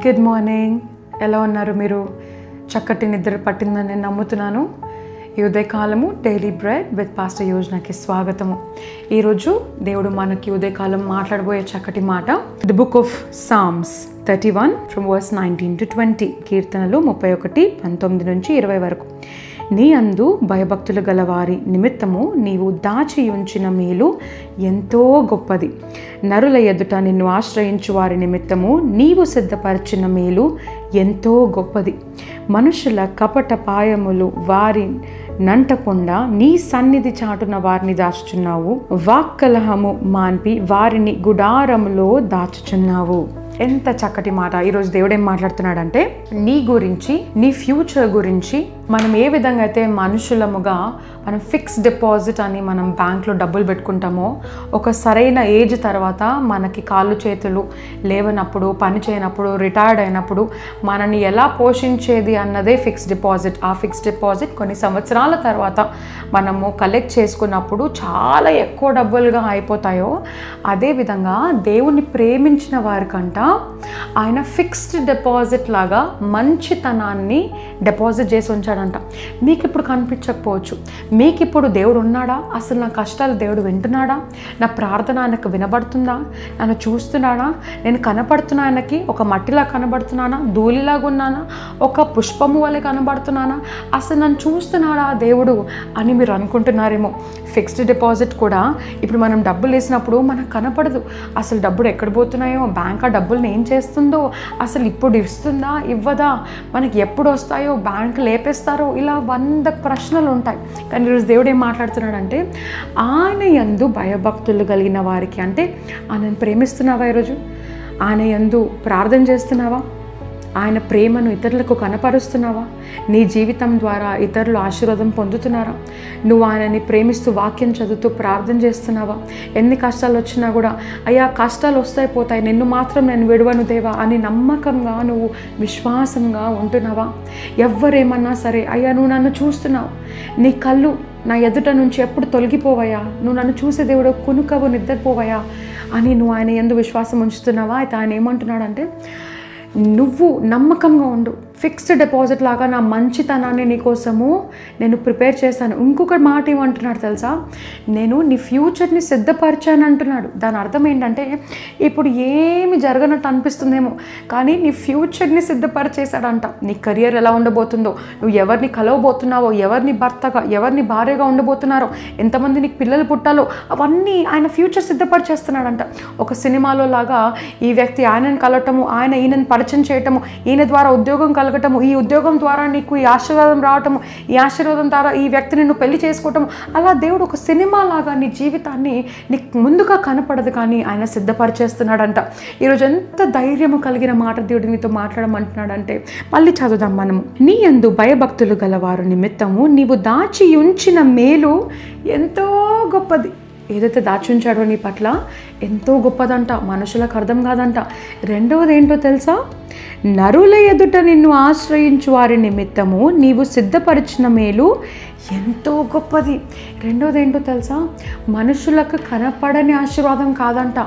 Good morning. ఎలా ఉన్నారు మీరు? చక్కటి నిద్ర పట్టిందని నేను నమ్ముతున్నాను. ఈ ఉదయకాలము డైలీ బ్రెడ్ విత్ పాస్టర్ యోజనకి స్వాగతము. ఈరోజు దేవుడు మనకి ఉదయకాలం మాట్లాడబోయే చక్కటి మాట the book of Psalms 31 from verse 19 to 20. కీర్తనలు 31:19-20 వరకు. నీ అందు భయభక్తులు గలవారి నిమిత్తము నీవు దాచి ఉంచిన మేలు ఎంతో గొప్పది. నరుల ఎదుట నిన్ను ఆశ్రయించు వారి నిమిత్తము నీవు సిద్ధపరిచిన మేలు ఎంతో గొప్పది. మనుషుల కపట పాయములు వారి నంటకుండా నీ సన్నిధి చాటున వారిని దాచుచున్నావు. వాక్కలహము మాన్పి వారిని గుడారములో దాచుచున్నావు. ఎంత చక్కటి మాట. ఈరోజు దేవుడు ఏం మాట్లాడుతున్నాడంటే నీ గురించి, నీ ఫ్యూచర్ గురించి మనం ఏ విధంగా అయితే మనుషులముగా మనం ఫిక్స్డ్ డిపాజిట్ అని మనం బ్యాంక్లో డబ్బులు పెట్టుకుంటామో, ఒక సరైన ఏజ్ తర్వాత మనకి కాళ్ళు చేతులు లేవనప్పుడు, పని చేయనప్పుడు, రిటైర్డ్ అయినప్పుడు మనని ఎలా పోషించేది అన్నదే ఫిక్స్డ్ డిపాజిట్. ఆ ఫిక్స్డ్ డిపాజిట్ కొన్ని సంవత్సరాల తర్వాత మనము కలెక్ట్ చేసుకున్నప్పుడు చాలా ఎక్కువ డబ్బులుగా అయిపోతాయో, అదేవిధంగా దేవుణ్ణి ప్రేమించిన వారికంట ఆయన ఫిక్స్డ్ డిపాజిట్ లాగా మంచితనాన్ని డిపాజిట్ చేసి ఉంచాడంట. మీకు ఇప్పుడు కనిపించకపోవచ్చు, మీకు ఇప్పుడు దేవుడు ఉన్నాడా? అసలు నా కష్టాలు దేవుడు వింటున్నాడా? నా ప్రార్థన ఆయనకు వినబడుతుందా? నన్ను చూస్తున్నాడా? నేను కనపడుతున్నా ఆయనకి? ఒక మట్టిలా కనబడుతున్నానా? ధూళిలాగా ఉన్నానా? ఒక పుష్పము వలె కనబడుతున్నానా? అసలు నన్ను చూస్తున్నాడా దేవుడు అని మీరు అనుకుంటున్నారేమో. ఫిక్స్డ్ డిపాజిట్ కూడా ఇప్పుడు మనం డబ్బులు వేసినప్పుడు మనకు కనపడదు. అసలు డబ్బులు ఎక్కడ పోతున్నాయో, బ్యాంక్ ఆ డబ్బులను ఏం చేస్తుందో, అసలు ఇప్పుడు ఇస్తుందా ఇవ్వదా, మనకి ఎప్పుడు వస్తాయో, బ్యాంక్ లేపేస్తారో, ఇలా 100 ప్రశ్నలు ఉంటాయి. కానీ ఈరోజు దేవుడు ఏం మాట్లాడుతున్నాడంటే ఆయన యందు భయభక్తులు కలిగిన వారికి, అంటే ఆయనను ప్రేమిస్తున్నావా? ఈరోజు ఆయన యందు ప్రార్థన చేస్తున్నావా? ఆయన ప్రేమను ఇతరులకు కనపరుస్తున్నావా? నీ జీవితం ద్వారా ఇతరులు ఆశీర్వాదం పొందుతున్నారా? నువ్వు ఆయనని ప్రేమిస్తూ వాక్యం చదువుతూ ప్రార్థన చేస్తున్నావా? ఎన్ని కష్టాలు వచ్చినా కూడా అయ్యా కష్టాలు వస్తాయి పోతాయి, నిన్ను మాత్రం నేను విడవను దేవా అని నమ్మకంగా నువ్వు విశ్వాసంగా ఉంటున్నావా? ఎవరేమన్నా సరే అయ్యా నువ్వు నన్ను చూస్తున్నావు, నీ కళ్ళు నా ఎదుట నుంచి ఎప్పుడు తొలగిపోవయా, నువ్వు నన్ను చూసే దేవుడు కునుకవు నిద్రపోవయా అని నువ్వు ఆయన యందు విశ్వాసం ఉంచుతున్నావా? అయితే ఆయన ఏమంటున్నాడంటే నువ్వు నమ్మకంగా ఉండు. ఫిక్స్డ్ డిపాజిట్ లాగా నా మంచితనాన్ని నీకోసము నేను ప్రిపేర్ చేశాను. ఇంకొక మాట ఏమంటున్నాడు తెలుసా? నేను నీ ఫ్యూచర్ని సిద్ధపరిచాను అంటున్నాడు. దాని అర్థం ఏంటంటే ఇప్పుడు ఏమి జరగనట్టు అనిపిస్తుందేమో, కానీ నీ ఫ్యూచర్ని సిద్ధపరిచేశాడంట. నీ కెరియర్ ఎలా ఉండబోతుందో, నువ్వు ఎవరిని కలవబోతున్నావో, ఎవరిని భర్తగా ఎవరిని భార్యగా ఉండబోతున్నారో, ఎంతమంది నీకు పిల్లలు పుట్టాలో, అవన్నీ ఆయన ఫ్యూచర్ సిద్ధపరిచేస్తున్నాడంట. ఒక సినిమాలో లాగా ఈ వ్యక్తి ఆయనను కలవటము, ఆయన ఈయనను పరిచయం చేయటము, ఈయన ద్వారా ఉద్యోగం కలగటము, ఈ ఉద్యోగం ద్వారా నీకు ఈ ఆశీర్వాదం రావటము, ఈ ఆశీర్వాదం ద్వారా ఈ వ్యక్తిని నువ్వు పెళ్లి చేసుకోవటము, అలా దేవుడు ఒక సినిమా లాగా నీ జీవితాన్ని నీకు ముందుగా కనపడదు కానీ ఆయన సిద్ధపరిచేస్తున్నాడంట. ఈరోజు ఎంత ధైర్యము కలిగిన మాట దేవుడు నీతో మాట్లాడమంటున్నాడంటే మళ్ళీ చదువుదాం మనము. నీ యందు భయభక్తులు గలవారు నిమిత్తము నీవు దాచి ఉంచిన మేలు ఎంతో గొప్పది. ఏదైతే దాచి ఉంచాడో నీ పట్ల ఎంతో గొప్పదంట, మనుషులకు అర్థం కాదంట. రెండవది ఏంటో తెలుసా? నరుల ఎదుట నిన్ను ఆశ్రయించు వారి నిమిత్తము నీవు సిద్ధపరిచిన మేలు ఎంతో గొప్పది. రెండోది ఏంటో తెలుసా? మనుషులకు కనపడని ఆశీర్వాదం కాదంట,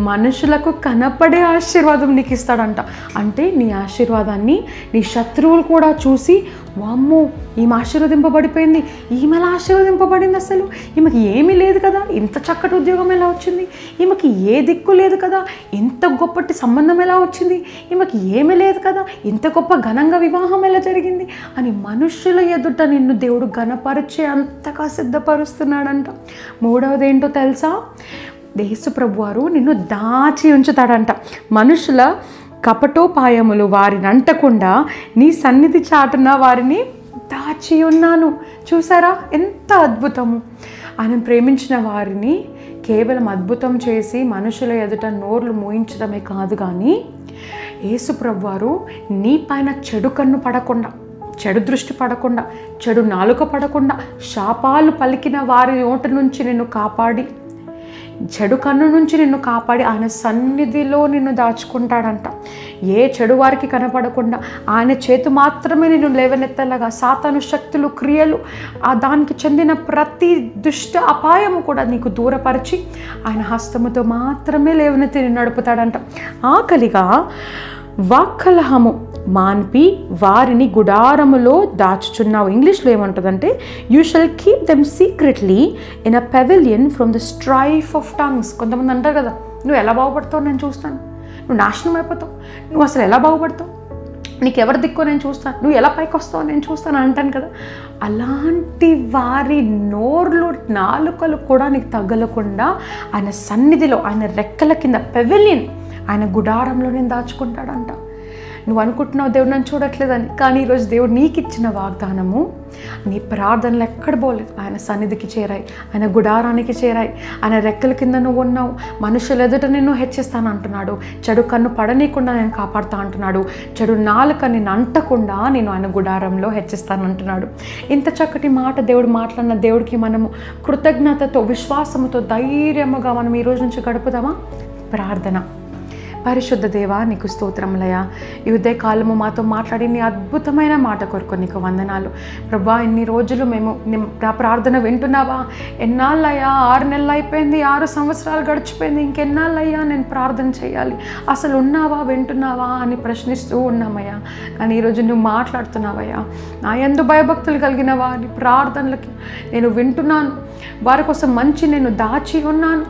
మనుషులకు కనపడే ఆశీర్వాదం నీకు ఇస్తాడంట. అంటే నీ ఆశీర్వాదాన్ని నీ శత్రువులు కూడా చూసి వామ్మో ఈమె ఆశీర్వదింపబడిపోయింది, ఈమె ఎలా ఆశీర్వదింపబడింది, అసలు ఈమెకి ఏమీ లేదు కదా, ఇంత చక్కటి ఉద్యోగం ఎలా వచ్చింది, ఈమెకి ఏ దిక్కు లేదు కదా, ఇంత గొప్పటి సంబంధం ఎలా వచ్చింది, ఈమెకి ఏమీ లేదు కదా, ఇంత గొప్ప ఘనంగా వివాహం ఎలా జరిగింది అని మనుషుల ఎదుట నిన్ను దేవుడు ఘనపరిచే అంతగా సిద్ధపరుస్తున్నాడంట. మూడవది ఏంటో తెలుసా? యేసు ప్రభువారు నిన్ను దాచి ఉంచుతాడంట. మనుషుల కపటోపాయములు వారిని అంటకుండా నీ సన్నిధి చాటున వారిని దాచి ఉన్నాను. చూసారా ఎంత అద్భుతము! ఆయన ప్రేమించిన వారిని కేవలం అద్భుతం చేసి మనుషుల ఎదుట నోర్లు మూయించడమే కాదు, కానీ యేసు ప్రభువారు నీ పైన చెడు కన్ను పడకుండా, చెడు దృష్టి పడకుండా, చెడు నాలుక పడకుండా, శాపాలు పలికిన వారి నోటి నుంచి నిన్ను కాపాడి, చెడు కన్ను నుంచి నిన్ను కాపాడి ఆయన సన్నిధిలో నిన్ను దాచుకుంటాడంట. ఏ చెడు వారికి కనపడకుండా ఆయన చేతి మాత్రమే నిన్ను లేవనెత్తలాగా సాతాను శక్తులు, క్రియలు, దానికి చెందిన ప్రతి దుష్ట అపాయము కూడా నీకు దూరపరిచి ఆయన హస్తముతో మాత్రమే లేవనెత్తి నిన్ను నడుపుతాడంట. ఆకలిగా వాక్కలహము మాన్పి వారిని గుడారములో దాచుచున్నావు. ఇంగ్లీష్లో ఏమంటుందంటే you shall keep them secretly in a pavilion from the strife of tongues. కొంతమంది అంటారు కదా, నువ్వు ఎలా బాగుపడతావు నేను చూస్తాను, నువ్వు నాశనం అయిపోతావు, నువ్వు అసలు ఎలా బాగుపడతావు, నీకు ఎవరి దిక్కో నేను చూస్తాను, నువ్వు ఎలా పైకి వస్తావు నేను చూస్తాను అంటాను కదా. అలాంటి వారి నోర్లు నాలుకలు కూడా నీకు తగలకుండా ఆయన సన్నిధిలో, ఆయన రెక్కల కింద పెవిలియన్, ఆయన గుడారంలో నేను దాచుకుంటాడంట. నువ్వు అనుకుంటున్నావు దేవుడు నన్ను చూడట్లేదని, కానీ ఈరోజు దేవుడు నీకు ఇచ్చిన వాగ్దానము నీ ప్రార్థనలు ఎక్కడ పోలేదు, ఆయన సన్నిధికి చేరాయి, ఆయన గుడారానికి చేరాయి. ఆయన రెక్కల కింద నువ్వు ఉన్నావు. మనుషుల ఎదుట నిన్ను హెచ్చిస్తాను అంటున్నాడు. చెడు కన్ను పడనీయకుండా నేను కాపాడుతా అంటున్నాడు. చెడు నాలుక నిన్ను అంటకుండా నేను ఆయన గుడారంలో హెచ్చిస్తాను అంటున్నాడు. ఇంత చక్కటి మాట దేవుడు మాట్లాడిన దేవుడికి మనము కృతజ్ఞతతో, విశ్వాసముతో, ధైర్యముగా మనం ఈ రోజు నుంచి గడుపుదామా? ప్రార్థన. పరిశుద్ధ దేవా, నీకు స్తోత్రములయ్యా. ఈ ఉదయకాలము మాతో మాట్లాడి నీ అద్భుతమైన మాట కొరకు నీకు వందనాలు ప్రభా. ఇన్ని రోజులు మేము నా ప్రార్థన వింటున్నావా? ఎన్నాళ్ళయ్యా? 6 నెలలు అయిపోయింది, 6 సంవత్సరాలు గడిచిపోయింది, ఇంకెన్నాళ్ళయ్యా నేను ప్రార్థన చేయాలి, అసలు ఉన్నావా, వింటున్నావా అని ప్రశ్నిస్తూ ఉన్నామయ్యా. కానీ ఈరోజు నువ్వు మాట్లాడుతున్నావయ్యా. నా యందు భయభక్తులు కలిగిన వారి ప్రార్థనలకి నేను వింటున్నాను, వారి కోసం మంచి నేను దాచి ఉన్నాను,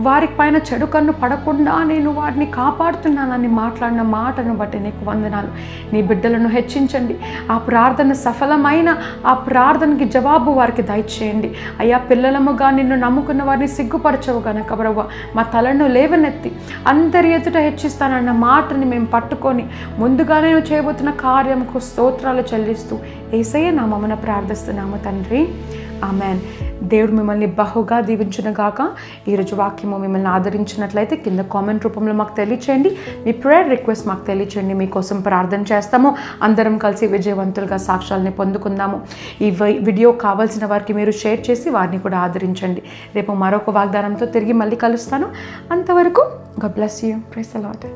వారి పైన చెడు కన్ను పడకుండా నేను వారిని కాపాడుతున్నానని మాట్లాడిన మాటను బట్టి నీకు వందనాలు. నీ బిడ్డలను హెచ్చించండి. ఆ ప్రార్థన సఫలమైన ఆ ప్రార్థనకి జవాబు వారికి దయచేయండి అయ్యా. పిల్లలముగా నిన్ను నమ్ముకున్న వారిని సిగ్గుపరచవు గనక ప్రభువా, మా తలను లేవనెత్తి అందరి ఎదుట హెచ్చిస్తానన్న మాటని మేము పట్టుకొని ముందుగానే నువ్వు చేయబోతున్న కార్యంకు స్తోత్రాలు చెల్లిస్తూ యేసయ్య నామమున ప్రార్థిస్తున్నాము తండ్రి. ఆమెన్. దేవుడు మిమ్మల్ని బహుగా దీవించునుగాక. ఈరోజు వాక్యము మిమ్మల్ని ఆదరించినట్లయితే కింద కామెంట్ రూపంలో మాకు తెలియచేయండి. మీ ప్రేయర్ రిక్వెస్ట్ మాకు తెలియచేయండి. మీకోసం ప్రార్థన చేస్తాము. అందరం కలిసి విజయవంతులుగా సాక్ష్యాలని పొందుకుందాము. ఈ వీడియో కావాల్సిన వారికి మీరు షేర్ చేసి వారిని కూడా ఆదరించండి. రేపు మరొక వాగ్దానంతో తిరిగి మళ్ళీ కలుస్తాను. అంతవరకు God bless you. Praise the lord.